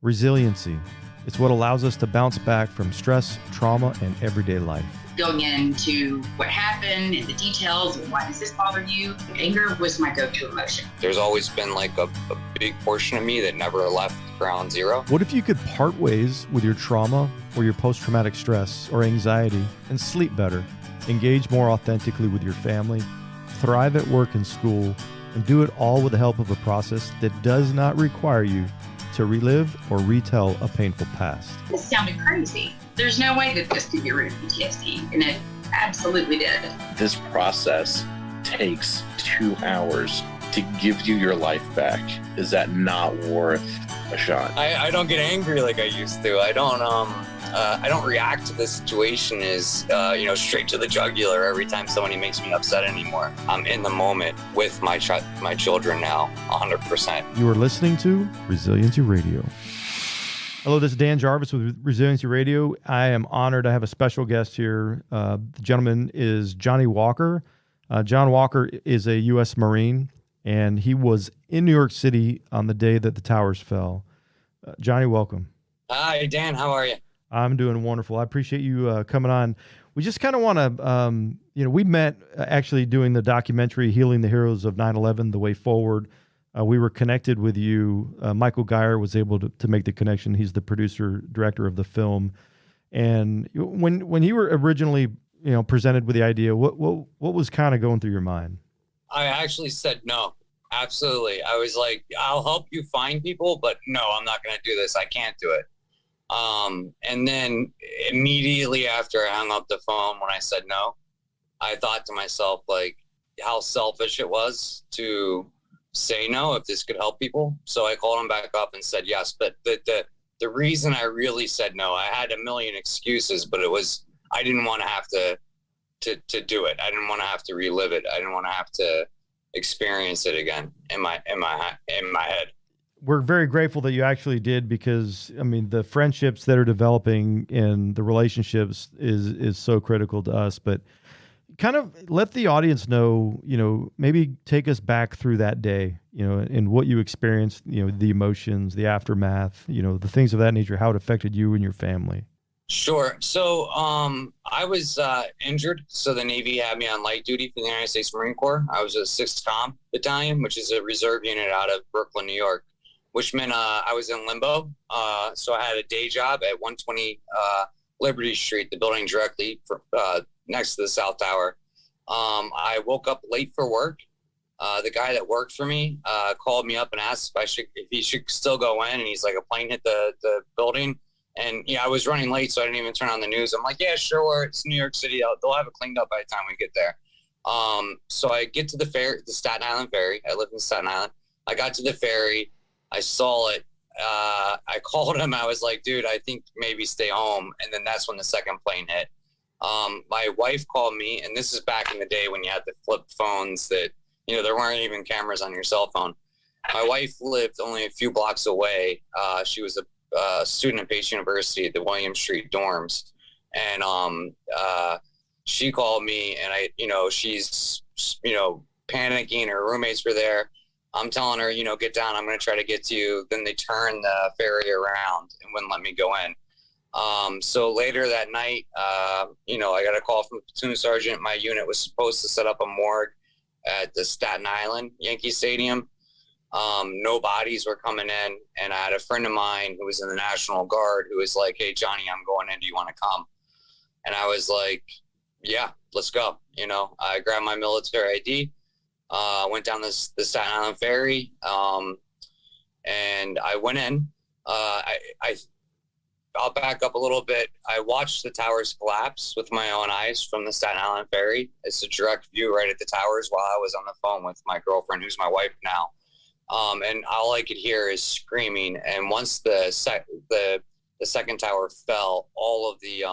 Resiliency. It's what allows us to bounce back from stress, trauma, and everyday life. Going into what happened and the details and why does this bother you? Anger was my go-to emotion. There's always been like a big portion of me that never left ground zero. What if you could part ways with your trauma or your post-traumatic stress or anxiety and sleep better, engage more authentically with your family, thrive at work and school, and do it all with the help of a process that does not require you to relive or retell a painful past? This sounded crazy. There's no way that this could get rid of PTSD, and it absolutely did. This process takes 2 hours to give you your life back. Is that not worth a shot? I don't get angry like I used to. I don't react to the situation as straight to the jugular every time somebody makes me upset anymore. I'm in the moment with my children now, 100%. You are listening to Resiliency Radio. Hello, this is Dan Jarvis with Resiliency Radio. I am honored to have a special guest here. The gentleman is Johnny Walker. John Walker is a U.S. Marine, and he was in New York City on the day that the towers fell. Johnny, welcome. Hi, Dan. How are you? I'm doing wonderful. I appreciate you coming on. We just kind of want to, we met actually doing the documentary Healing the Heroes of 9/11, The Way Forward. We were connected with you. Michael Geyer was able to make the connection. He's the producer, director of the film. And when you were originally, presented with the idea, what was kind of going through your mind? I actually said no. Absolutely. I was like, I'll help you find people, but no, I'm not going to do this. I can't do it. And then immediately after I hung up the phone, when I said no, I thought to myself, like, how selfish it was to say no if this could help people. So I called him back up and said yes. But the reason I really said no, I had a million excuses, but it was, I didn't want to have to do it. I didn't want to have to relive it. I didn't want to have to experience it again in my head. We're very grateful that you actually did, because the friendships that are developing and the relationships is so critical to us. But kind of let the audience know, maybe take us back through that day, and what you experienced, the emotions, the aftermath, the things of that nature, how it affected you and your family. Sure. So I was injured. So the Navy had me on light duty for the United States Marine Corps. I was a 6th Com Battalion, which is a reserve unit out of Brooklyn, New York, which meant I was in limbo. So I had a day job at 120 Liberty Street, the building directly next to the South Tower. I woke up late for work. The guy that worked for me called me up and asked if he should still go in. And he's like, a plane hit the building. And I was running late, so I didn't even turn on the news. I'm like, yeah, sure. It's New York City. They'll have it cleaned up by the time we get there. So I get to the Staten Island ferry. I live in Staten Island. I got to the ferry. I saw it. I called him. I was like, dude, I think maybe stay home. And then that's when the second plane hit. My wife called me, and this is back in the day when you had the flip phones that, there weren't even cameras on your cell phone. My wife lived only a few blocks away. She was a student at Pace University at the William Street dorms. And she called me, and she's, panicking. Her roommates were there. I'm telling her, get down. I'm going to try to get to you. Then they turned the ferry around and wouldn't let me go in. So later that night, I got a call from the platoon sergeant. My unit was supposed to set up a morgue at the Staten Island Yankee Stadium. No bodies were coming in. And I had a friend of mine who was in the National Guard who was like, hey, Johnny, I'm going in. Do you want to come? And I was like, yeah, let's go. I grabbed my military ID. Went down the Staten Island ferry, and I went in. I'll back up a little bit. I watched the towers collapse with my own eyes from the Staten Island ferry. It's a direct view right at the towers while I was on the phone with my girlfriend, who's my wife now. And all I could hear is screaming. And once the second tower fell, all of the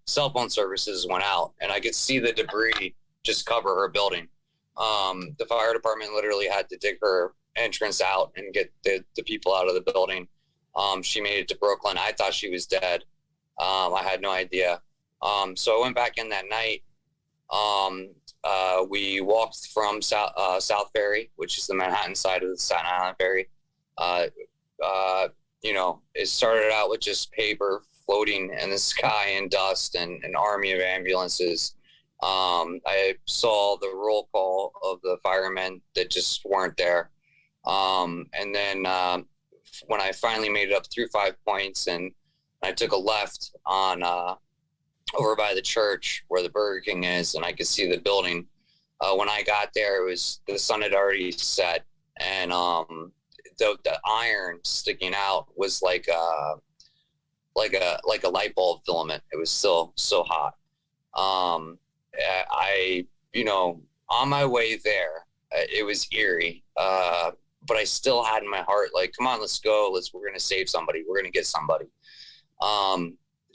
cell phone services went out, and I could see the debris just cover her building. The fire department literally had to dig her entrance out and get the people out of the building. She made it to Brooklyn. I thought she was dead. I had no idea. So I went back in that night. We walked from South Ferry, which is the Manhattan side of the Staten Island ferry, it started out with just paper floating in the sky and dust and an army of ambulances. I saw the roll call of the firemen that just weren't there. And then when I finally made it up through 5 Points and I took a left on over by the church where the Burger King is, and I could see the building. When I got there, the sun had already set, and the iron sticking out was like a light bulb filament. It was still so hot. On my way there, it was eerie, but I still had in my heart, like, come on, let's go. We're going to save somebody. We're going to get somebody.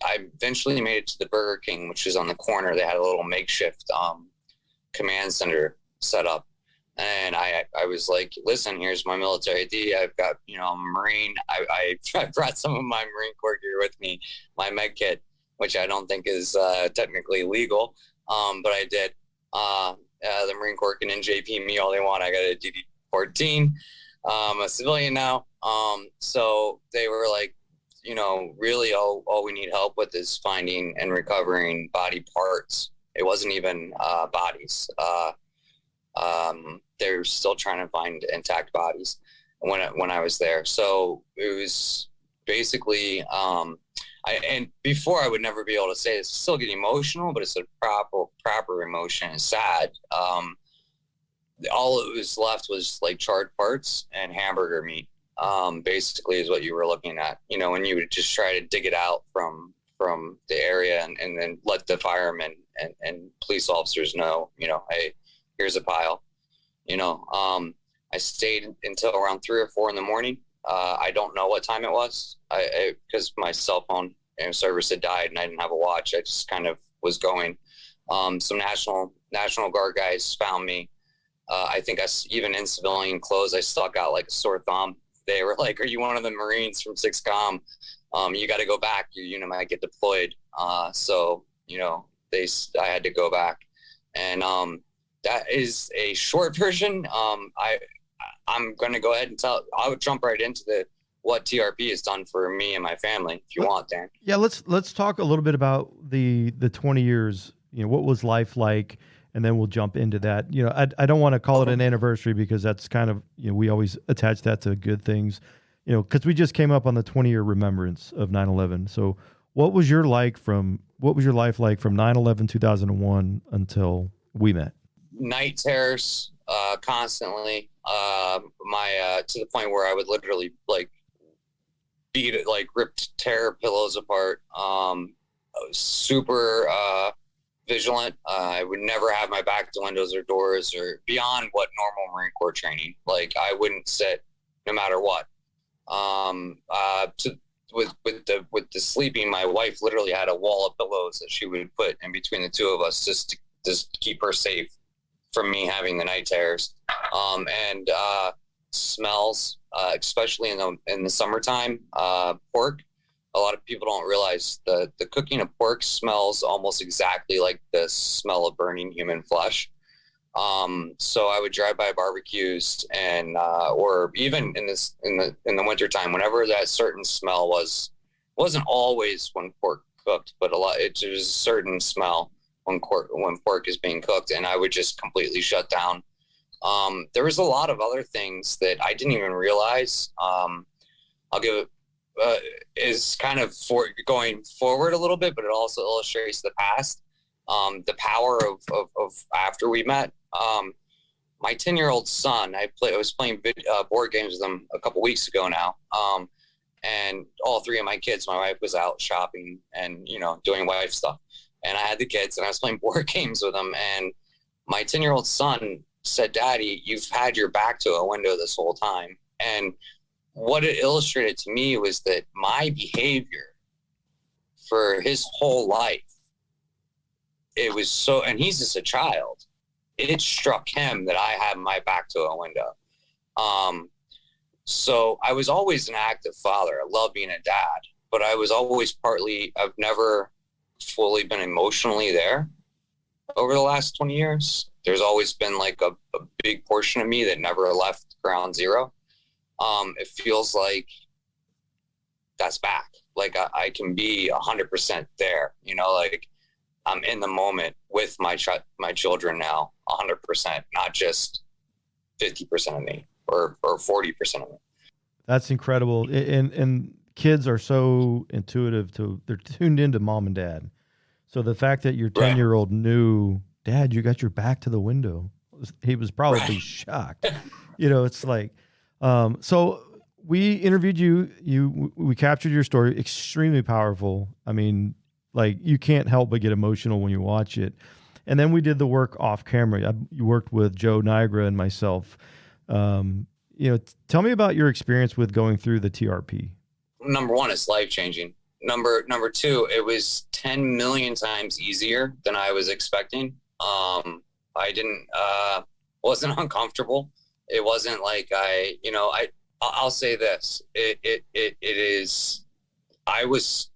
I eventually made it to the Burger King, which is on the corner. They had a little makeshift command center set up. And I was like, listen, here's my military ID. I've got, I'm a Marine. I brought some of my Marine Corps gear with me, my med kit, which I don't think is technically legal, but I did. The Marine Corps can NJP me all they want. I got a DD-14. I'm a civilian now. So they were like, really all we need help with is finding and recovering body parts. It wasn't even bodies. They're still trying to find intact bodies when I was there. So it was basically, and before I would never be able to say this, still get emotional, but it's a proper emotion. It's sad. All it was left was like charred parts and hamburger meat. Basically is what you were looking at, when you would just try to dig it out from the area and then let the firemen and police officers know, hey, here's a pile. I stayed until around 3 or 4 in the morning. I don't know what time it was. Because my cell phone service had died and I didn't have a watch. I just kind of was going. Some National Guard guys found me. I think even in civilian clothes, I stuck out like a sore thumb. They were like, are you one of the Marines from 6Com? You got to go back. Your unit might get deployed. So, I had to go back. And that is a short version. I'm going to go ahead and I would jump right into what TRP has done for me and my family, if you want, Dan. Yeah, let's talk a little bit about the 20 years. What was life like? And then we'll jump into that. I don't want to call it an anniversary because that's kind of, we always attach that to good things, because we just came up on the 20-year remembrance of 9/11. So what was your life like from 9/11, 2001 until we met? Night terrors, constantly, to the point where I would literally rip terror pillows apart. I was super, vigilant. I would never have my back to windows or doors or beyond what normal Marine Corps training. Like I wouldn't sit no matter what. With the sleeping, my wife literally had a wall of pillows that she would put in between the two of us just to keep her safe from me having the night terrors. And smells, especially in the summertime, pork. A lot of people don't realize the cooking of pork smells almost exactly like the smell of burning human flesh. So I would drive by barbecues and or even in the wintertime, whenever that certain smell wasn't always when pork cooked, but it was a certain smell when pork is being cooked, and I would just completely shut down. There was a lot of other things that I didn't even realize. I'll give it. Is kind of going forward a little bit, but it also illustrates the past. The power of after we met. My 10-year-old son, I was playing board games with him a couple weeks ago now. And all 3 of my kids, my wife was out shopping and, doing wife stuff. And I had the kids and I was playing board games with them. And my 10-year-old son said, Daddy, you've had your back to a window this whole time. And what it illustrated to me was that my behavior for his whole life, it was so, and he's just a child, it struck him that I had my back to a window. So I was always an active father. I love being a dad, but I was always I've never fully been emotionally there over the last 20 years. There's always been like a big portion of me that never left ground zero. It feels like that's back. Like I can be 100% there, you know, like I'm in the moment with my children now, 100%, not just 50% of me or 40% of me. That's incredible. And kids are so intuitive they're tuned into mom and dad. So the fact that your 10-year-old knew, Dad, you got your back to the window, he was probably shocked. You know, it's like, so we interviewed you, we captured your story, extremely powerful. I mean, like you can't help but get emotional when you watch it. And then we did the work off camera. You worked with Joe Niagara and myself. You know, tell me about your experience with going through the TRP. Number one, it's life-changing. Number two, it was 10 million times easier than I was expecting. I didn't, wasn't uncomfortable. It wasn't like I'll say this. It is, I was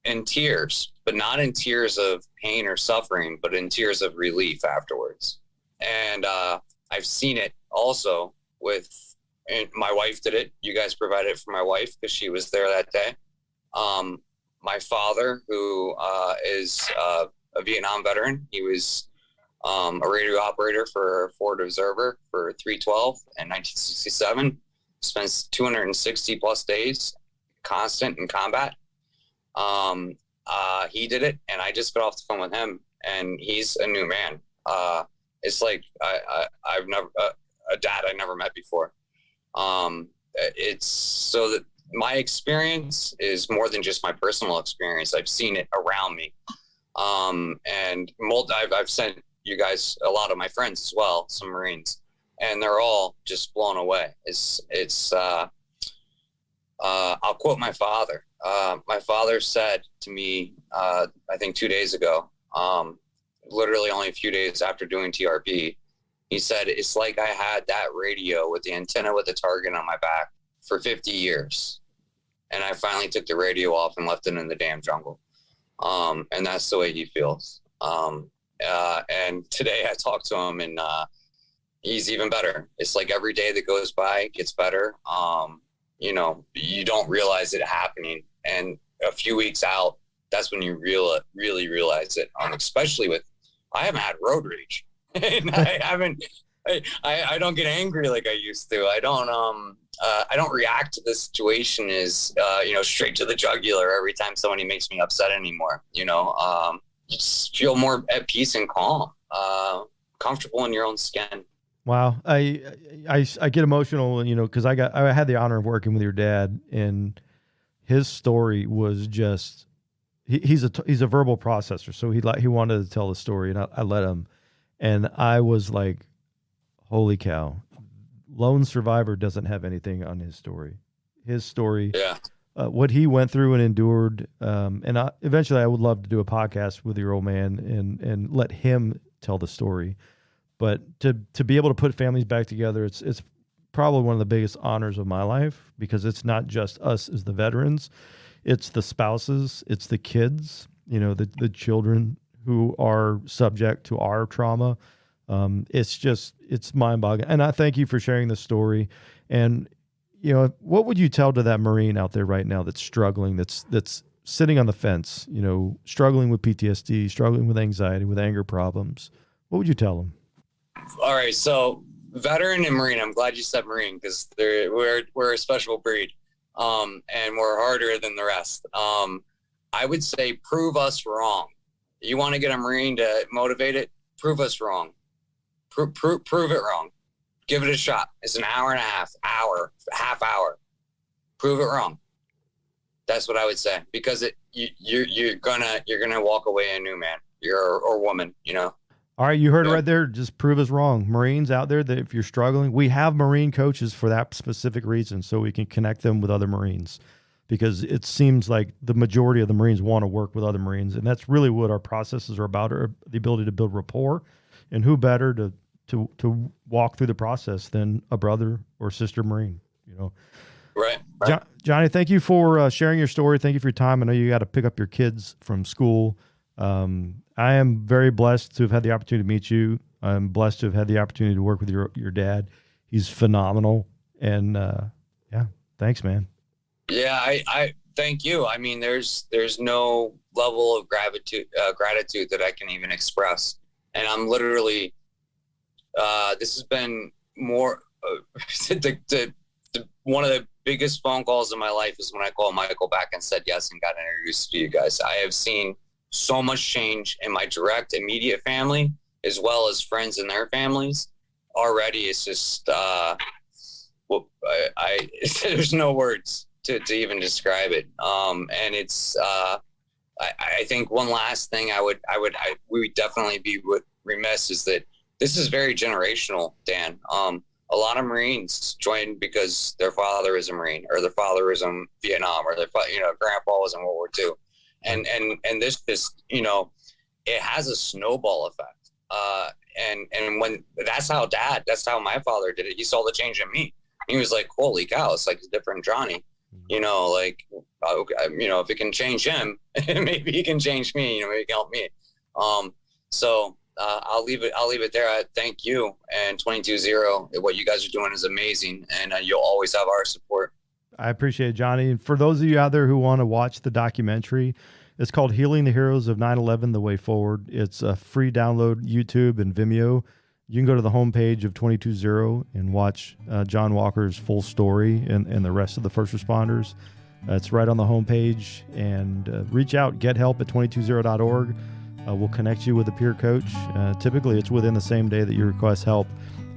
in tears, but not in tears of pain or suffering, but in tears of relief afterwards. And, I've seen it also and my wife did it. You guys provided it for my wife because she was there that day. My father, who is a Vietnam veteran, he was a radio operator for Forward Observer for 312 in 1967. Spent 260 plus days constant in combat. He did it, and I just got off the phone with him, and he's a new man. It's like I've never a dad I never met before. It's so that my experience is more than just my personal experience. I've seen it around me. And I've sent you guys a lot of my friends as well, some Marines, and they're all just blown away. I'll quote my father. My father said to me, I think 2 days ago, literally only a few days after doing TRP, he said, it's like I had that radio with the antenna with the target on my back for 50 years. And I finally took the radio off and left it in the damn jungle. And that's the way he feels. And today I talked to him, and he's even better. It's like every day that goes by gets better. You know, you don't realize it happening. And a few weeks out, that's when you really realize it. Especially I haven't had road rage. And I don't get angry like I used to. I don't react to the situation as, straight to the jugular every time somebody makes me upset anymore. You just feel more at peace and calm, comfortable in your own skin. Wow. I get emotional, cause I had the honor of working with your dad, and his story was just, he's a verbal processor. So he wanted to tell the story, and I let him. And I was like, holy cow, lone survivor doesn't have anything on his story. His story, what he went through and endured. And eventually I would love to do a podcast with your old man and let him tell the story. But to be able to put families back together, it's probably one of the biggest honors of my life, because it's not just us as the veterans, it's the spouses, it's the kids, the children who are subject to our trauma. It's mind-boggling. And I thank you for sharing this story. And, what would you tell to that Marine out there right now that's struggling, that's sitting on the fence, struggling with PTSD, struggling with anxiety, with anger problems? What would you tell them? All right. So veteran and Marine, I'm glad you said Marine, because we're a special breed, and we're harder than the rest. I would say prove us wrong. You want to get a Marine to motivate it? Prove us wrong. Prove it wrong. Give it a shot. It's an hour and a half hour. Prove it wrong. That's what I would say, because you're gonna walk away a new man, or woman. All right, you heard it right there. Just prove us wrong. Marines out there, that if you're struggling, we have Marine coaches for that specific reason, so we can connect them with other Marines. Because it seems like the majority of the Marines want to work with other Marines. And that's really what our processes are about, are the ability to build rapport. And who better to walk through the process than a brother or sister Marine, Right. Johnny, thank you for sharing your story. Thank you for your time. I know you got to pick up your kids from school. I am very blessed to have had the opportunity to meet you. I'm blessed to have had the opportunity to work with your dad. He's phenomenal. And thanks, man. Yeah, I thank you. I mean, there's no level of gratitude that I can even express. And I'm literally, this has been more, one of the biggest phone calls in my life is when I called Michael back and said yes and got introduced to you guys. I have seen so much change in my direct, immediate family, as well as friends and their families. Already, it's just, there's no words to even describe it. And it's, I think one last thing we would definitely be remiss is that this is very generational, Dan. A lot of Marines joined because their father is a Marine, or their father was in Vietnam, or their grandpa was in World War II, and this it has a snowball effect. And when that's how my father did it. He saw the change in me. He was like, "Holy cow, it's like a different Johnny." Like, if it can change him, maybe he can change me. Maybe he can help me. So I'll leave it there. I thank you, and 22-0. What you guys are doing is amazing, and you'll always have our support. I appreciate it, Johnny. And for those of you out there who want to watch the documentary, it's called Healing the Heroes of 9/11, The Way Forward. It's a free download, YouTube and Vimeo. You can go to the homepage of 22-0 and watch John Walker's full story and the rest of the first responders. It's right on the homepage. And reach out, get help at 220.org. We'll connect you with a peer coach. Typically, it's within the same day that you request help,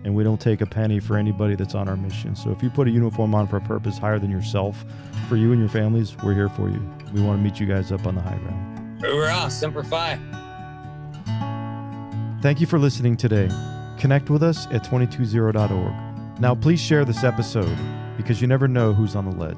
and we don't take a penny for anybody that's on our mission. So if you put a uniform on for a purpose higher than yourself, for you and your families, we're here for you. We want to meet you guys up on the high ground. Hoorah, Semper Fi. Thank you for listening today. Connect with us at 220.org. Now, please share this episode because you never know who's on the ledge.